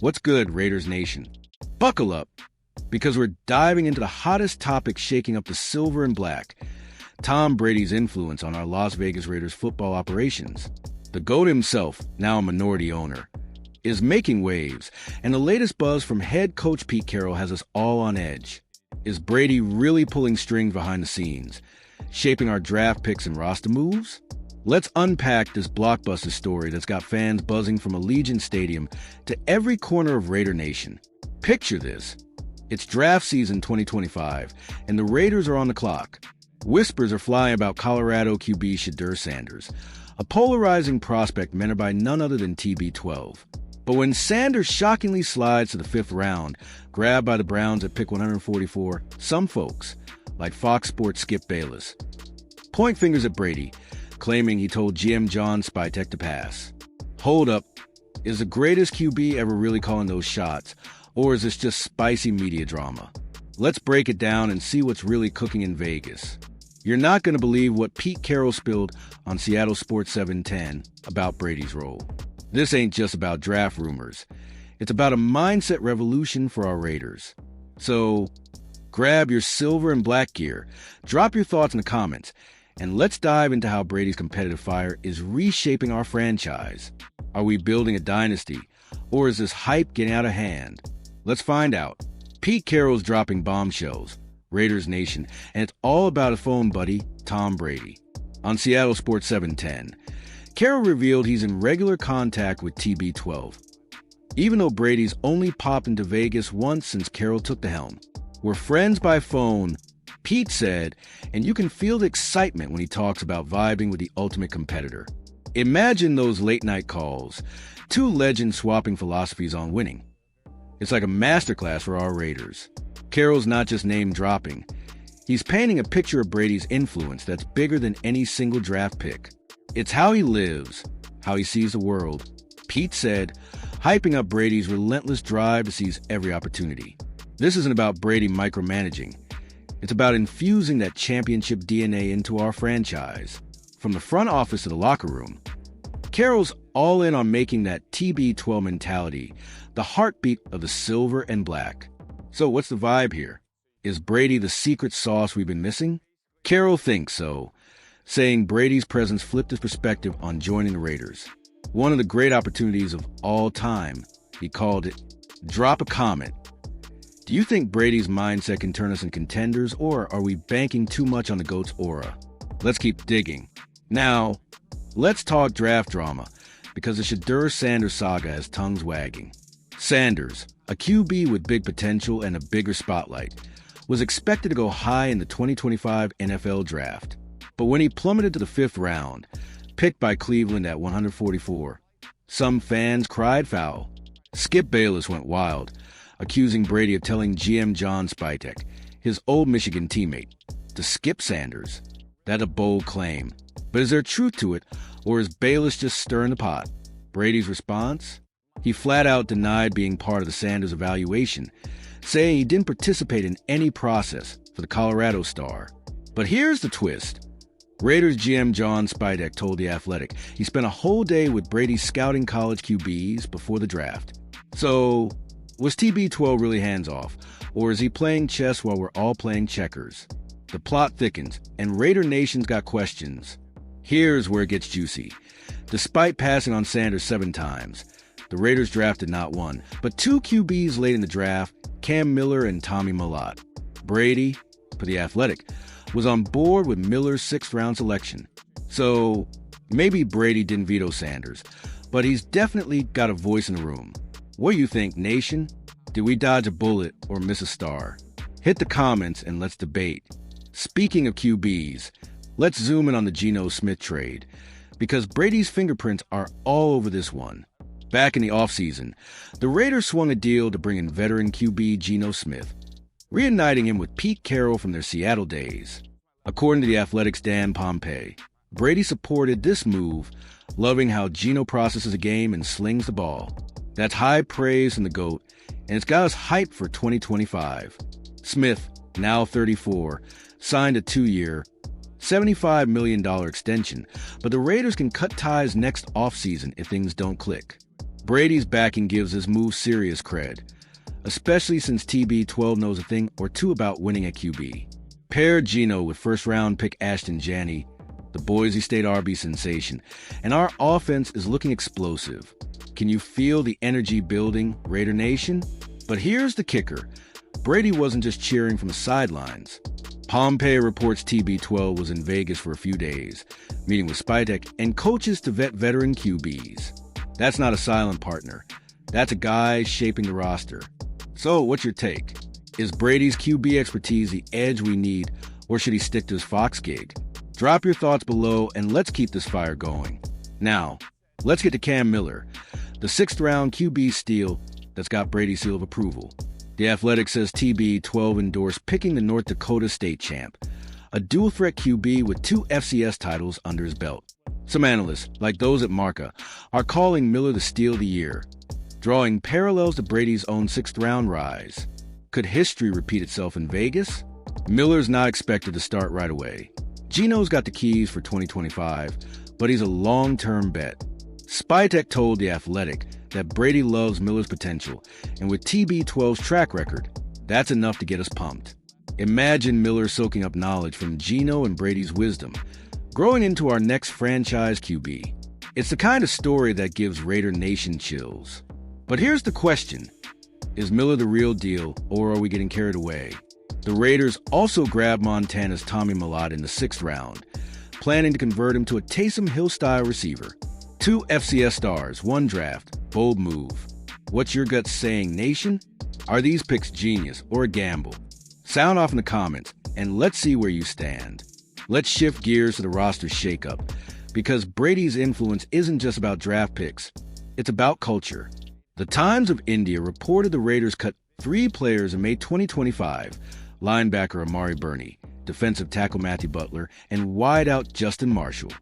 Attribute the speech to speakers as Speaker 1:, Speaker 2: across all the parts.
Speaker 1: What's good, Raiders Nation? Buckle up, because we're diving into the hottest topic shaking up the silver and black, Tom Brady's influence on our Las Vegas Raiders football operations. The GOAT himself, now a minority owner, is making waves, and the latest buzz from head coach Pete Carroll has us all on edge. Is Brady really pulling strings behind the scenes, shaping our draft picks and roster moves? Let's unpack this blockbuster story that's got fans buzzing from Allegiant Stadium to every corner of Raider Nation. Picture this. It's draft season 2025, and the Raiders are on the clock. Whispers are flying about Colorado QB Shedeur Sanders, a polarizing prospect mentored by none other than TB12. But when Sanders shockingly slides to the fifth round, grabbed by the Browns at pick 144, some folks, like Fox Sports' Skip Bayless, point fingers at Brady, claiming he told GM John Spytek to pass. Hold up, is the greatest QB ever really calling those shots, or is this just spicy media drama? Let's break it down and see what's really cooking in Vegas. You're not going to believe what Pete Carroll spilled on Seattle Sports 710 about Brady's role. This ain't just about draft rumors. It's about a mindset revolution for our Raiders. So, grab your silver and black gear, drop your thoughts in the comments, and let's dive into how Brady's competitive fire is reshaping our franchise. Are we building a dynasty, or is this hype getting out of hand? Let's find out. Pete Carroll's dropping bombshells, Raiders Nation, and it's all about his phone buddy, Tom Brady. On Seattle Sports 710, Carroll revealed he's in regular contact with TB12, even though Brady's only popped into Vegas once since Carroll took the helm. We're friends by phone, Pete said, and you can feel the excitement when he talks about vibing with the ultimate competitor. Imagine those late-night calls, two legends swapping philosophies on winning. It's like a masterclass for our Raiders. Carroll's not just name-dropping. He's painting a picture of Brady's influence that's bigger than any single draft pick. It's how he lives, how he sees the world. Pete said, hyping up Brady's relentless drive to seize every opportunity. This isn't about Brady micromanaging. It's about infusing that championship DNA into our franchise. From the front office to the locker room, Carroll's all in on making that TB12 mentality the heartbeat of the silver and black. So what's the vibe here? Is Brady the secret sauce we've been missing? Carroll thinks so, saying Brady's presence flipped his perspective on joining the Raiders. One of the great opportunities of all time, he called it. Drop a comment. Do you think Brady's mindset can turn us into contenders, or are we banking too much on the GOAT's aura? Let's keep digging. Now, let's talk draft drama, because the Shedeur Sanders saga has tongues wagging. Sanders, a QB with big potential and a bigger spotlight, was expected to go high in the 2025 NFL Draft. But when he plummeted to the fifth round, picked by Cleveland at 144, some fans cried foul. Skip Bayless went wild, accusing Brady of telling GM John Spytek, his old Michigan teammate, to skip Sanders. That's a bold claim. But is there truth to it, or is Bayless just stirring the pot? Brady's response? He flat out denied being part of the Sanders evaluation, saying he didn't participate in any process for the Colorado star. But here's the twist. Raiders GM John Spytek told The Athletic he spent a whole day with Brady scouting college QBs before the draft. So, was TB12 really hands-off, or is he playing chess while we're all playing checkers? The plot thickens, and Raider Nation's got questions. Here's where it gets juicy. Despite passing on Sanders 7 times, the Raiders drafted not one, but 2 QBs late in the draft, Cam Miller and Tommy Mellott. Brady, for The Athletic, was on board with Miller's 6th-round selection. So, maybe Brady didn't veto Sanders, but he's definitely got a voice in the room. What do you think, Nation? Did we dodge a bullet or miss a star? Hit the comments and let's debate. Speaking of QBs, let's zoom in on the Geno Smith trade, because Brady's fingerprints are all over this one. Back in the offseason, the Raiders swung a deal to bring in veteran QB Geno Smith, reuniting him with Pete Carroll from their Seattle days. According to The Athletic's Dan Pompey, Brady supported this move, loving how Geno processes a game and slings the ball. That's high praise from the GOAT, and it's got us hyped for 2025. Smith, now 34, signed a 2-year, $75 million extension, but the Raiders can cut ties next offseason if things don't click. Brady's backing gives his move serious cred, especially since TB12 knows a thing or two about winning at QB. Pair Geno with first-round pick Ashton Janney, the Boise State RB sensation, and our offense is looking explosive. Can you feel the energy building, Raider Nation? But here's the kicker. Brady wasn't just cheering from the sidelines. Pompey reports TB12 was in Vegas for a few days, meeting with Spytek and coaches to vet veteran QBs. That's not a silent partner. That's a guy shaping the roster. So, what's your take? Is Brady's QB expertise the edge we need, or should he stick to his Fox gig? Drop your thoughts below and let's keep this fire going. Now, let's get to Cam Miller, the 6th-round QB steal that's got Brady's seal of approval. The Athletic says TB12 endorsed picking the North Dakota State champ, a dual-threat QB with 2 FCS titles under his belt. Some analysts, like those at Marca, are calling Miller the steal of the year, drawing parallels to Brady's own 6th-round rise. Could history repeat itself in Vegas? Miller's not expected to start right away. Geno's got the keys for 2025, but he's a long-term bet. Spytek told The Athletic that Brady loves Miller's potential, and with TB12's track record, that's enough to get us pumped. Imagine Miller soaking up knowledge from Geno and Brady's wisdom, growing into our next franchise QB. It's the kind of story that gives Raider Nation chills. But here's the question. Is Miller the real deal, or are we getting carried away? The Raiders also grabbed Montana's Tommy Mellott in the 6th round, planning to convert him to a Taysom Hill-style receiver. 2 FCS stars, 1 draft. Bold move. What's your gut saying, Nation? Are these picks genius or a gamble? Sound off in the comments, and let's see where you stand. Let's shift gears to the roster shakeup, because Brady's influence isn't just about draft picks. It's about culture. The Times of India reported the Raiders cut 3 players in May 2025, linebacker Amari Burney, defensive tackle Matthew Butler, and wideout Justin Marshall.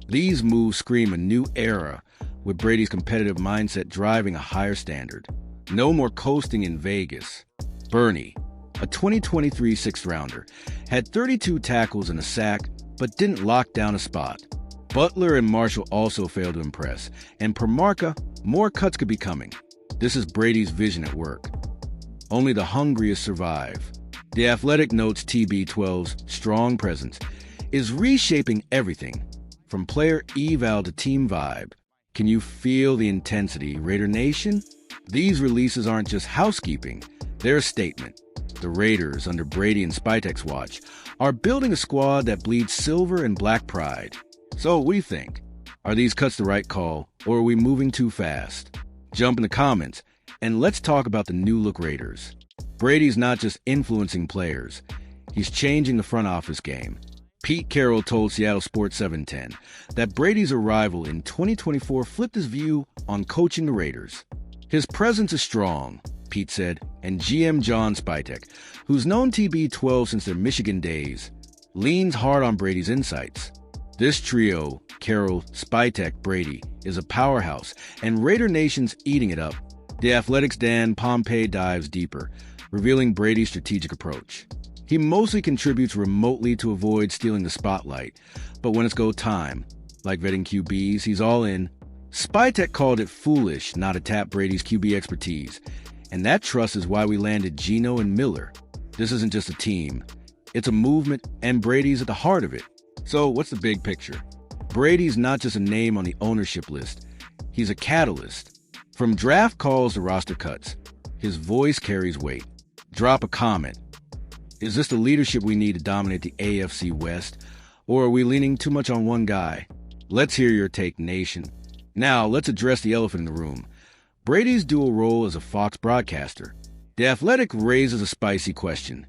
Speaker 1: These moves scream a new era, with Brady's competitive mindset driving a higher standard. No more coasting in Vegas. Burney, a 2023 6th-rounder, had 32 tackles and a sack, but didn't lock down a spot. Butler and Marshall also failed to impress, and per Marca, more cuts could be coming. This is Brady's vision at work. Only the hungriest survive. The Athletic notes TB12's strong presence is reshaping everything, from player eval to team vibe. Can you feel the intensity, Raider Nation? These releases aren't just housekeeping, they're a statement. The Raiders, under Brady and Spytek's watch, are building a squad that bleeds silver and black pride. So what do you think? Are these cuts the right call, or are we moving too fast? Jump in the comments, and let's talk about the new-look Raiders. Brady's not just influencing players, he's changing the front office game. Pete Carroll told Seattle Sports 710 that Brady's arrival in 2024 flipped his view on coaching the Raiders. His presence is strong, Pete said, and GM John Spytek, who's known TB12 since their Michigan days, leans hard on Brady's insights. This trio, Carroll, Spytek, Brady, is a powerhouse, and Raider Nation's eating it up. The Athletic's Dan Pompey dives deeper, revealing Brady's strategic approach. He mostly contributes remotely to avoid stealing the spotlight, but when it's go time, like vetting QBs, he's all in. Spytek called it foolish not to tap Brady's QB expertise, and that trust is why we landed Geno and Miller. This isn't just a team, it's a movement, and Brady's at the heart of it. So what's the big picture? Brady's not just a name on the ownership list, he's a catalyst. From draft calls to roster cuts, his voice carries weight. Drop a comment. Is this the leadership we need to dominate the AFC West, or are we leaning too much on one guy? Let's hear your take, Nation. Now, let's address the elephant in the room. Brady's dual role as a Fox broadcaster. The Athletic raises a spicy question.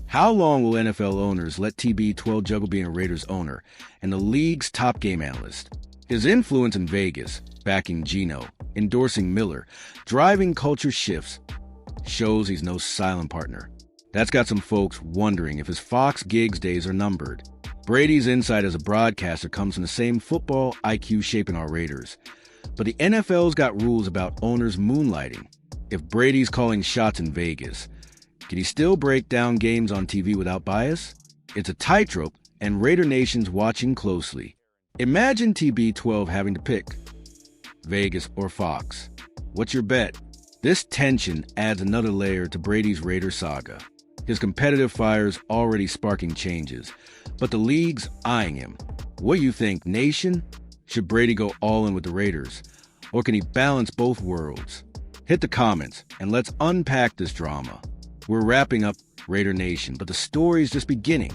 Speaker 1: How long will NFL owners let TB12 juggle being a Raiders owner and the league's top game analyst? His influence in Vegas, backing Geno, endorsing Miller, driving culture shifts, shows he's no silent partner. That's got some folks wondering if his Fox gigs days are numbered. Brady's insight as a broadcaster comes from the same football IQ shaping our Raiders. But the NFL's got rules about owners moonlighting. If Brady's calling shots in Vegas, can he still break down games on TV without bias? It's a tightrope, and Raider Nation's watching closely. Imagine TB12 having to pick Vegas or Fox. What's your bet? This tension adds another layer to Brady's Raider saga. His competitive fire's already sparking changes, but the league's eyeing him. What do you think, Nation? Should Brady go all in with the Raiders? Or can he balance both worlds? Hit the comments and let's unpack this drama. We're wrapping up Raider Nation, but the story's just beginning.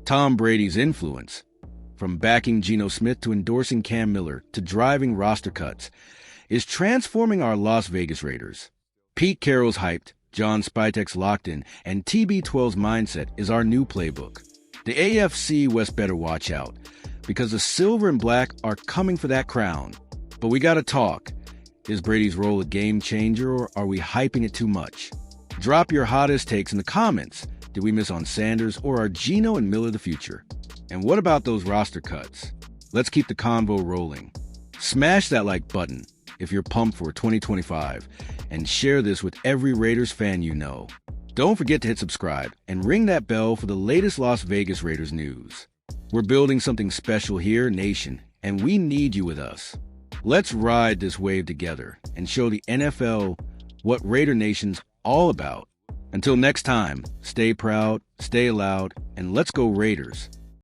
Speaker 1: Tom Brady's influence, from backing Geno Smith to endorsing Cam Miller to driving roster cuts, is transforming our Las Vegas Raiders. Pete Carroll's hyped, John Spytek's locked in, and TB12's mindset is our new playbook. The AFC West better watch out, because the silver and black are coming for that crown. But we gotta talk. Is Brady's role a game changer, or are we hyping it too much? Drop your hottest takes in the comments. Did we miss on Sanders, or are Geno and Miller the future? And what about those roster cuts? Let's keep the convo rolling. Smash that like button if you're pumped for 2025, and share this with every Raiders fan you know. Don't forget to hit subscribe and ring that bell for the latest Las Vegas Raiders news. We're building something special here, Nation, and we need you with us. Let's ride this wave together and show the NFL what Raider Nation's all about. Until next time, stay proud, stay loud, and let's go Raiders.